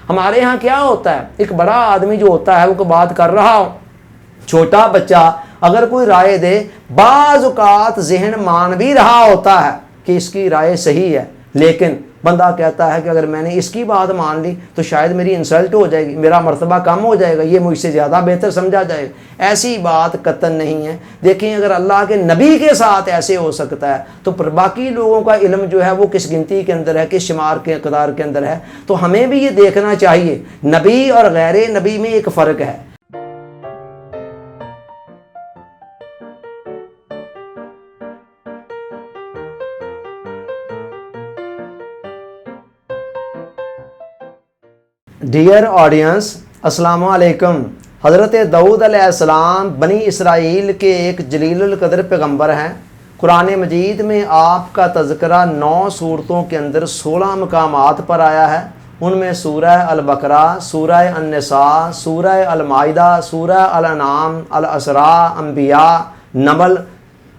ہمارے ہاں کیا ہوتا ہے، ایک بڑا آدمی جو ہوتا ہے وہ کوئی بات کر رہا ہو، چھوٹا بچہ اگر کوئی رائے دے، بعض اوقات ذہن مان بھی رہا ہوتا ہے کہ اس کی رائے صحیح ہے، لیکن بندہ کہتا ہے کہ اگر میں نے اس کی بات مان لی تو شاید میری انسلٹ ہو جائے گی، میرا مرتبہ کم ہو جائے گا، یہ مجھ سے زیادہ بہتر سمجھا جائے گا۔ ایسی بات قطعاً نہیں ہے۔ دیکھیں اگر اللہ کے نبی کے ساتھ ایسے ہو سکتا ہے تو پر باقی لوگوں کا علم جو ہے وہ کس گنتی کے اندر ہے، کس شمار کے اقدار کے اندر ہے۔ تو ہمیں بھی یہ دیکھنا چاہیے نبی اور غیر نبی میں ایک فرق ہے۔ ڈیئر آڈینس، السلام علیکم۔ حضرت داؤد علیہ السلام بنی اسرائیل کے ایک جلیل القدر پیغمبر ہیں۔ قرآن مجید میں آپ کا تذکرہ 9 صورتوں کے اندر 16 مقامات پر آیا ہے۔ ان میں سورہ البقرہ، سورہ النساء، سورہ المائدہ، سورہ الانعام، الاسراء، انبیاء، نمل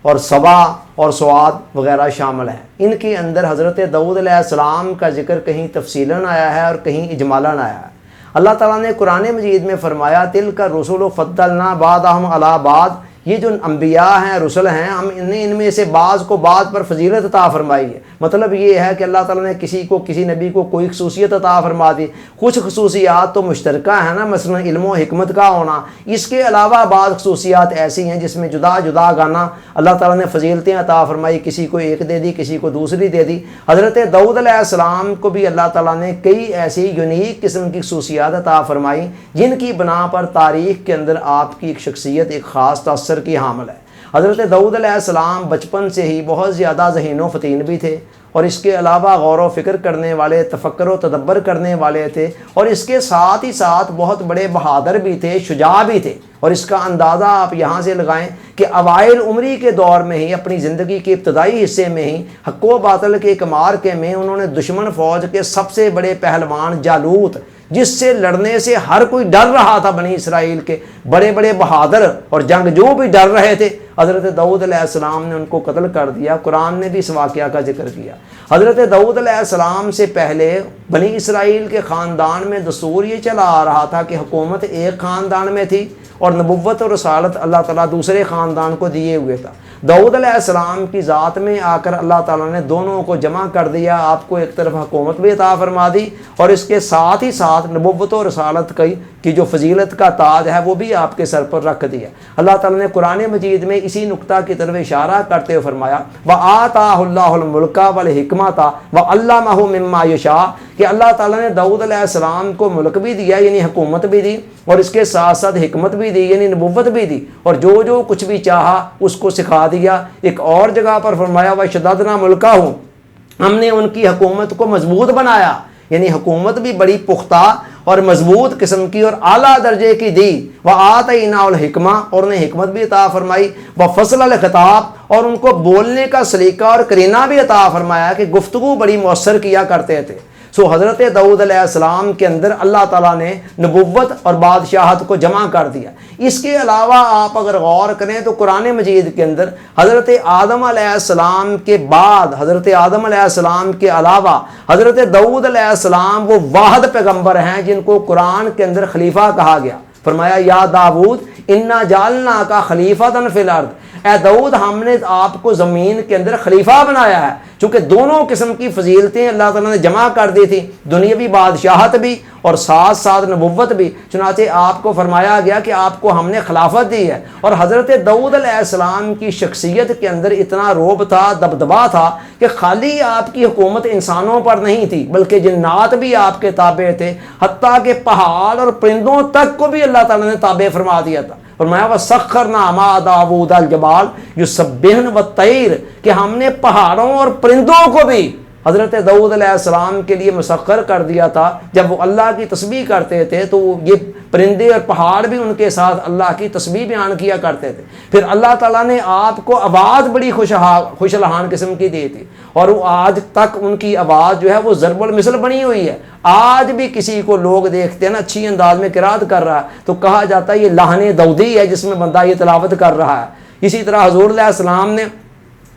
اور سبا اور سواد وغیرہ شامل ہیں۔ ان کے اندر حضرت داؤد علیہ السلام کا ذکر کہیں تفصیلاً آیا ہے اور کہیں اجمالاً آیا ہے۔ اللہ تعالیٰ نے قرآن مجید میں فرمایا تِلْکَ الرُّسُلُ فَضَّلْنَا بَعْضَهُمْ عَلَىٰ بَعْضٍ، یہ جو انبیاء ہیں، رسل ہیں، ہم نے ان میں سے بعض کو بعض پر فضیلت عطا فرمائی ہے۔ مطلب یہ ہے کہ اللہ تعالیٰ نے کسی نبی کو کوئی خصوصیت عطا فرما دی۔ کچھ خصوصیات تو مشترکہ ہیں نا، مثلا علم و حکمت کا ہونا، اس کے علاوہ بعض خصوصیات ایسی ہیں جس میں جدا جدا گانا اللہ تعالیٰ نے فضیلتیں عطا فرمائی، کسی کو ایک دے دی، کسی کو دوسری دے دی۔ حضرت داؤد علیہ السلام کو بھی اللہ تعالیٰ نے کئی ایسی یونیک قسم کی خصوصیات عطا فرمائی جن کی بنا پر تاریخ کے اندر آپ کی ایک شخصیت ایک خاص تاثر کی حامل ہے۔ حضرت داؤد علیہ السلام بچپن سے ہی بہت زیادہ ذہین و فطین بھی تھے، اور اس کے علاوہ غور و فکر کرنے والے، تفکر و تدبر کرنے والے تھے، اور اس کے ساتھ ہی ساتھ بہت بڑے بہادر بھی تھے، شجاع بھی تھے۔ اور اس کا اندازہ آپ یہاں سے لگائیں کہ اوائل عمری کے دور میں ہی، اپنی زندگی کے ابتدائی حصے میں ہی، حق و باطل کے ایک معرکے میں انہوں نے دشمن فوج کے سب سے بڑے پہلوان جالوت، جس سے لڑنے سے ہر کوئی ڈر رہا تھا، بنی اسرائیل کے بڑے بڑے بہادر اور جنگجو بھی ڈر رہے تھے، حضرت داؤد علیہ السلام نے ان کو قتل کر دیا۔ قرآن نے بھی اس واقعہ کا ذکر کیا۔ حضرت داؤد علیہ السلام سے پہلے بنی اسرائیل کے خاندان میں دستور یہ چلا آ رہا تھا کہ حکومت ایک خاندان میں تھی اور نبوت اور رسالت اللہ تعالیٰ دوسرے خاندان کو دیے ہوئے تھا۔ داؤد علیہ السلام کی ذات میں آ کر اللہ تعالیٰ نے دونوں کو جمع کر دیا، آپ کو ایک طرف حکومت بھی عطا فرما دی، اور اس کے ساتھ ہی ساتھ نبوت و رسالت کی جو فضیلت کا تاج ہے وہ بھی آپ کے سر پر رکھ دیا۔ اللہ تعالیٰ نے قرآن مجید میں اسی نقطہ کی طرف اشارہ کرتے ہوئے فرمایا وَآتَاهُ اللَّهُ الْمُلْكَ وَالْحِكْمَةَ وَعَلَّمَهُ مِمَّا يَشَاءُ، کہ اللہ تعالیٰ نے داؤد علیہ السلام کو ملک بھی دیا یعنی حکومت بھی دی، اور اس کے ساتھ ساتھ حکمت بھی دی یعنی نبوت بھی دی، اور جو کچھ بھی چاہا اس کو سکھا دیا۔ ایک اور جگہ پر فرمایا وَشَدَّدْنَا مُلْكَهُ، ہم نے ان کی حکومت کو مضبوط بنایا، یعنی حکومت بھی بڑی پختہ اور مضبوط قسم کی اور اعلیٰ درجے کی دی۔ وَآتَيْنَاهُ الْحِكْمَةَ، اور انہیں حکمت بھی عطا فرمائی، وَفَصْلَ الْخِطَابَ، اور ان کو بولنے کا سلیقہ اور قرینہ بھی عطا فرمایا کہ گفتگو بڑی مؤثر کیا کرتے تھے۔ سو حضرت داؤد علیہ السلام کے اندر اللہ تعالیٰ نے نبوت اور بادشاہت کو جمع کر دیا۔ اس کے علاوہ آپ اگر غور کریں تو قرآن مجید کے اندر حضرت آدم علیہ السلام کے بعد، حضرت آدم علیہ السلام کے علاوہ حضرت داؤد علیہ السلام وہ واحد پیغمبر ہیں جن کو قرآن کے اندر خلیفہ کہا گیا۔ فرمایا یا داؤد انا جعلناک خلیفۃ فی الارض، اے داؤد ہم نے آپ کو زمین کے اندر خلیفہ بنایا ہے۔ چونکہ دونوں قسم کی فضیلتیں اللہ تعالیٰ نے جمع کر دی تھی، دنیاوی بادشاہت بھی اور ساتھ ساتھ نبوت بھی، چنانچہ آپ کو فرمایا گیا کہ آپ کو ہم نے خلافت دی ہے۔ اور حضرت داؤد علیہ السلام کی شخصیت کے اندر اتنا روب تھا، دبدبا تھا کہ خالی آپ کی حکومت انسانوں پر نہیں تھی بلکہ جنات بھی آپ کے تابع تھے، حتیٰ کہ پہاڑ اور پرندوں تک کو بھی اللہ تعالیٰ نے تابع فرما دیا تھا۔ فرمایا وَسَخَّرْنَا مَعَ دَاوُودَ الْجِبَالَ يُسَبِّحْنَ وَالطَّيْرَ، کہ ہم نے پہاڑوں اور پرندوں کو بھی حضرت داؤد علیہ السلام کے لیے مسخر کر دیا تھا۔ جب وہ اللہ کی تسبیح کرتے تھے تو یہ پرندے اور پہاڑ بھی ان کے ساتھ اللہ کی تسبیح بیان کیا کرتے تھے۔ پھر اللہ تعالیٰ نے آپ کو آواز بڑی خوش لہان قسم کی دی تھی، اور وہ آج تک ان کی آواز جو ہے وہ ضرب المثل بنی ہوئی ہے۔ آج بھی کسی کو لوگ دیکھتے ہیں نا اچھی انداز میں قرات کر رہا ہے تو کہا جاتا ہے یہ لہن داؤدی ہے جس میں بندہ یہ تلاوت کر رہا ہے۔ اسی طرح حضور علیہ السلام نے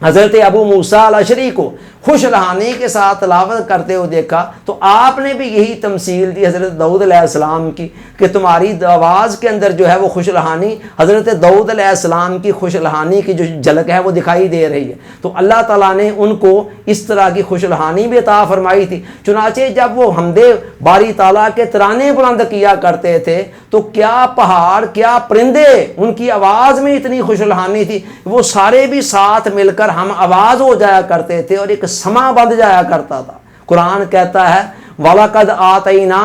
حضرت ابو موسیٰ الاشعری کو خوش رہانی کے ساتھ تلاوت کرتے ہوئے دیکھا تو آپ نے بھی یہی تمثیل دی حضرت داؤد علیہ السلام کی کہ تمہاری آواز کے اندر جو ہے وہ خوش رہانی حضرت داؤد علیہ السلام کی خوش رہانی کی جو جھلک ہے وہ دکھائی دے رہی ہے۔ تو اللہ تعالیٰ نے ان کو اس طرح کی خوش رہانی بھی عطا فرمائی تھی۔ چنانچہ جب وہ حمد باری تعالیٰ کے ترانے بلند کیا کرتے تھے تو کیا پہاڑ کیا پرندے ان کی آواز میں اتنی خوش رہانی تھی، وہ سارے بھی ساتھ مل کر ہم آواز ہو جایا کرتے تھے اور ایک سما بند جایا کرتا تھا۔ قرآن کہتا ہے وَلَقَدْ آتَيْنَا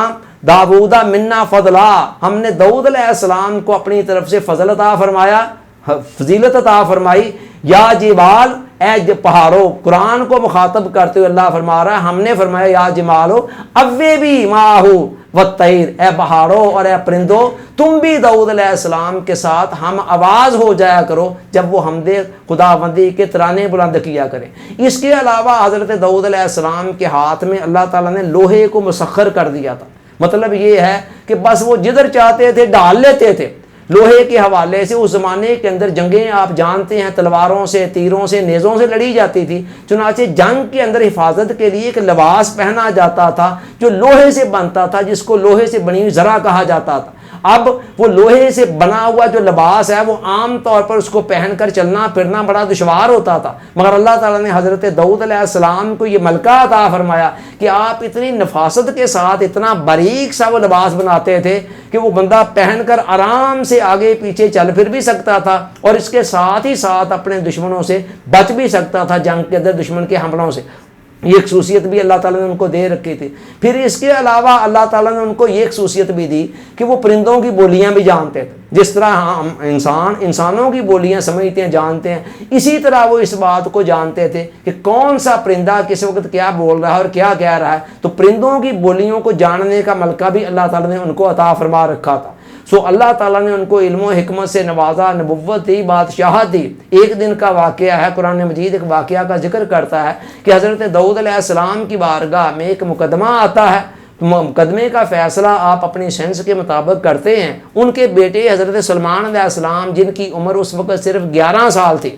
داؤد منا فضلا، ہم نے داؤد علیہ السلام کو اپنی طرف سے فضل عطا فرمایا، فضیلت عطا فرمائی۔ یا جبال، اے پہاڑوں، قرآن کو مخاطب کرتے ہوئے اللہ فرما رہا ہے، ہم نے فرمایا یا جمالو اویبی ماہو والطیر، اے پہاڑوں اور اے پرندوں تم بھی داؤد علیہ السلام کے ساتھ ہم آواز ہو جایا کرو جب وہ حمد خداوندی کے ترانے بلند کیا کریں۔ اس کے علاوہ حضرت داؤد علیہ السلام کے ہاتھ میں اللہ تعالیٰ نے لوہے کو مسخر کر دیا تھا۔ مطلب یہ ہے کہ بس وہ جدھر چاہتے تھے ڈال لیتے تھے۔ لوہے کے حوالے سے اس زمانے کے اندر جنگیں آپ جانتے ہیں تلواروں سے، تیروں سے، نیزوں سے لڑی جاتی تھی۔ چنانچہ جنگ کے اندر حفاظت کے لیے ایک لباس پہنا جاتا تھا جو لوہے سے بنتا تھا، جس کو لوہے سے بنی ہوئی زرہ کہا جاتا تھا۔ اب وہ لوہے سے بنا ہوا جو لباس ہے وہ عام طور پر اس کو پہن کر چلنا پھرنا بڑا دشوار ہوتا تھا، مگر اللہ تعالیٰ نے حضرت داؤد علیہ السلام کو یہ ملکہ عطا فرمایا کہ آپ اتنی نفاست کے ساتھ اتنا باریک سا وہ لباس بناتے تھے کہ وہ بندہ پہن کر آرام سے آگے پیچھے چل پھر بھی سکتا تھا اور اس کے ساتھ ہی ساتھ اپنے دشمنوں سے بچ بھی سکتا تھا، جنگ کے اندر دشمن کے حملوں سے۔ یہ ایک خصوصیت بھی اللہ تعالیٰ نے ان کو دے رکھی تھی۔ پھر اس کے علاوہ اللہ تعالیٰ نے ان کو یہ خصوصیت بھی دی کہ وہ پرندوں کی بولیاں بھی جانتے تھے۔ جس طرح ہم انسانوں کی بولیاں سمجھتے ہیں جانتے ہیں، اسی طرح وہ اس بات کو جانتے تھے کہ کون سا پرندہ کس وقت کیا بول رہا ہے اور کیا کہہ رہا ہے۔ تو پرندوں کی بولیوں کو جاننے کا ملکہ بھی اللہ تعالیٰ نے ان کو عطا فرما رکھا تھا۔ سو اللہ تعالیٰ نے ان کو علم و حکمت سے نوازا، نبوت دی، بادشاہت دی۔ ایک دن کا واقعہ ہے، قرآن مجید ایک واقعہ کا ذکر کرتا ہے کہ حضرت داؤد علیہ السلام کی بارگاہ میں ایک مقدمہ آتا ہے۔ مقدمے کا فیصلہ آپ اپنی سینس کے مطابق کرتے ہیں۔ ان کے بیٹے حضرت سلمان علیہ السلام، جن کی عمر اس وقت صرف 11 سال تھی،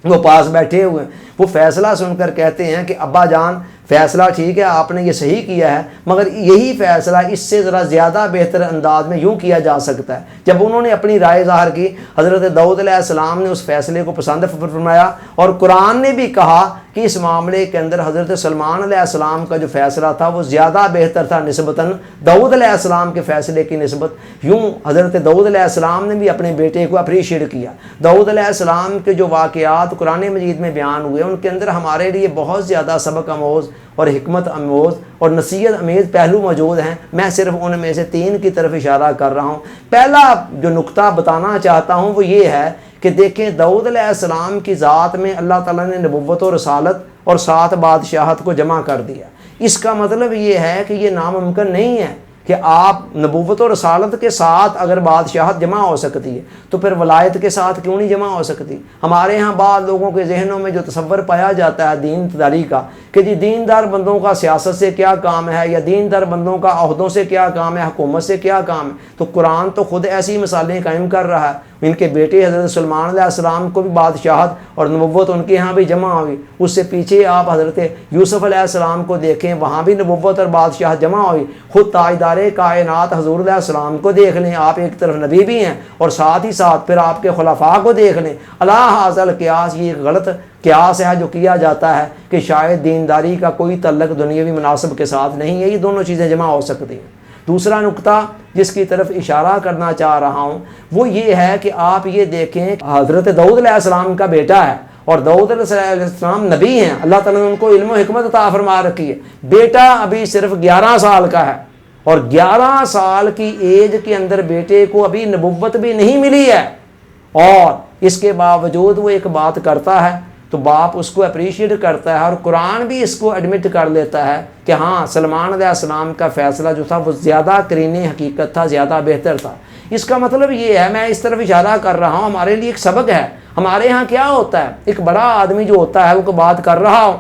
وہ پاس بیٹھے ہوئے، وہ فیصلہ سن کر کہتے ہیں کہ ابا جان فیصلہ ٹھیک ہے، آپ نے یہ صحیح کیا ہے، مگر یہی فیصلہ اس سے ذرا زیادہ بہتر انداز میں یوں کیا جا سکتا ہے۔ جب انہوں نے اپنی رائے ظاہر کی، حضرت داؤد علیہ السلام نے اس فیصلے کو پسند فرمایا، اور قرآن نے بھی کہا کہ اس معاملے کے اندر حضرت سلمان علیہ السلام کا جو فیصلہ تھا وہ زیادہ بہتر تھا نسبتاً داؤد علیہ السلام کے فیصلے کی نسبت۔ یوں حضرت داؤد علیہ السلام نے بھی اپنے بیٹے کو اپریشیٹ کیا۔ داؤد علیہ السلام کے جو واقعات قرآن مجید میں بیان ہوئے ان کے اندر ہمارے لیے بہت زیادہ سبق آموز اور حکمت آموز اور نصیحت امیز پہلو موجود ہیں۔ میں صرف ان میں سے 3 کی طرف اشارہ کر رہا ہوں۔ پہلا جو نقطہ بتانا چاہتا ہوں وہ یہ ہے کہ دیکھیں داؤد علیہ السلام کی ذات میں اللہ تعالیٰ نے نبوت و رسالت اور ساتھ بادشاہت کو جمع کر دیا۔ اس کا مطلب یہ ہے کہ یہ ناممکن نہیں ہے کہ آپ نبوت و رسالت کے ساتھ اگر بادشاہت جمع ہو سکتی ہے تو پھر ولایت کے ساتھ کیوں نہیں جمع ہو سکتی؟ ہمارے ہاں بعض لوگوں کے ذہنوں میں جو تصور پایا جاتا ہے دینداری کا کہ جی دیندار بندوں کا سیاست سے کیا کام ہے، یا دیندار بندوں کا عہدوں سے کیا کام ہے، حکومت سے کیا کام ہے۔ تو قرآن تو خود ایسی مثالیں قائم کر رہا ہے۔ ان کے بیٹے حضرت سلمان علیہ السلام کو بھی بادشاہت اور نبوت ان کے ہاں بھی جمع ہوئی۔ اس سے پیچھے آپ حضرت یوسف علیہ السلام کو دیکھیں، وہاں بھی نبوت اور بادشاہت جمع ہوئی۔ خود تاجدار کائنات حضور علیہ السلام کو دیکھ لیں، آپ ایک طرف نبی بھی ہیں اور ساتھ ہی ساتھ پھر آپ کے خلفاء کو دیکھ لیں۔ اللہ حاصل قیاس، یہ غلط قیاس ہے جو کیا جاتا ہے کہ شاید دینداری کا کوئی تعلق دنیاوی مناسب کے ساتھ نہیں ہے، یہ دونوں چیزیں جمع ہو سکتی ہیں۔ دوسرا نقطہ جس کی طرف اشارہ کرنا چاہ رہا ہوں وہ یہ ہے کہ آپ یہ دیکھیں حضرت داؤد علیہ السلام کا بیٹا ہے اور داؤد علیہ السلام نبی ہیں، اللہ تعالیٰ نے ان کو علم و حکمت عطا فرما رکھی ہے۔ بیٹا ابھی صرف 11 سال کا ہے اور 11 سال کی ایج کے اندر بیٹے کو ابھی نبوت بھی نہیں ملی ہے، اور اس کے باوجود وہ ایک بات کرتا ہے تو باپ اس کو اپریشیٹ کرتا ہے، اور قرآن بھی اس کو ایڈمٹ کر لیتا ہے کہ ہاں سلمان علیہ السلام کا فیصلہ جو تھا وہ زیادہ قرین حقیقت تھا، زیادہ بہتر تھا۔ اس کا مطلب یہ ہے، میں اس طرف اشارہ کر رہا ہوں، ہمارے لیے ایک سبق ہے۔ ہمارے ہاں کیا ہوتا ہے، ایک بڑا آدمی جو ہوتا ہے وہ کوئی بات کر رہا ہو،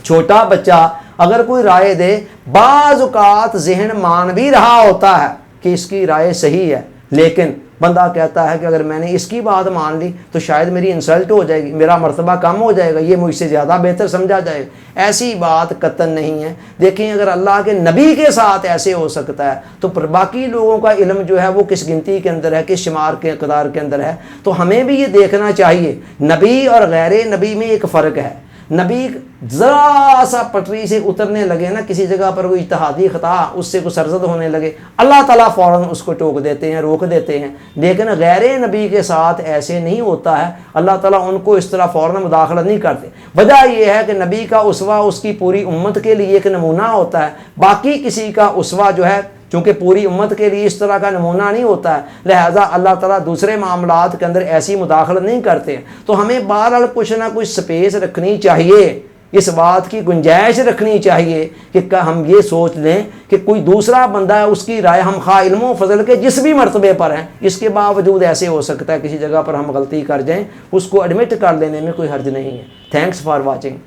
چھوٹا بچہ اگر کوئی رائے دے، بعض اوقات ذہن مان بھی رہا ہوتا ہے کہ اس کی رائے صحیح ہے، لیکن بندہ کہتا ہے کہ اگر میں نے اس کی بات مان لی تو شاید میری انسلٹ ہو جائے گی، میرا مرتبہ کم ہو جائے گا، یہ مجھ سے زیادہ بہتر سمجھا جائے گا۔ ایسی بات قطعاً نہیں ہے۔ دیکھیں اگر اللہ کے نبی کے ساتھ ایسے ہو سکتا ہے تو پر باقی لوگوں کا علم جو ہے وہ کس گنتی کے اندر ہے، کس شمار کے اقدار کے اندر ہے۔ تو ہمیں بھی یہ دیکھنا چاہیے نبی اور غیر نبی میں ایک فرق ہے۔ نبی ذرا سا پٹری سے اترنے لگے نا، کسی جگہ پر کوئی اجتہادی خطا اس سے کوئی سرزد ہونے لگے، اللہ تعالیٰ فوراً اس کو ٹوک دیتے ہیں، روک دیتے ہیں۔ لیکن غیر نبی کے ساتھ ایسے نہیں ہوتا ہے، اللہ تعالیٰ ان کو اس طرح فوراً مداخلت نہیں کرتے۔ وجہ یہ ہے کہ نبی کا اسوہ اس کی پوری امت کے لیے ایک نمونہ ہوتا ہے، باقی کسی کا اسوہ جو ہے چونکہ پوری امت کے لیے اس طرح کا نمونہ نہیں ہوتا ہے، لہٰذا اللہ تعالیٰ دوسرے معاملات کے اندر ایسی مداخلت نہیں کرتے ہیں۔ تو ہمیں بہرحال کچھ نہ کچھ سپیس رکھنی چاہیے، اس بات کی گنجائش رکھنی چاہیے کہ ہم یہ سوچ لیں کہ کوئی دوسرا بندہ ہے، اس کی رائے ہم خواہ علم و فضل کے جس بھی مرتبے پر ہیں، اس کے باوجود ایسے ہو سکتا ہے کسی جگہ پر ہم غلطی کر جائیں، اس کو ایڈمٹ کر لینے میں کوئی حرج نہیں ہے۔ Thanks for watching.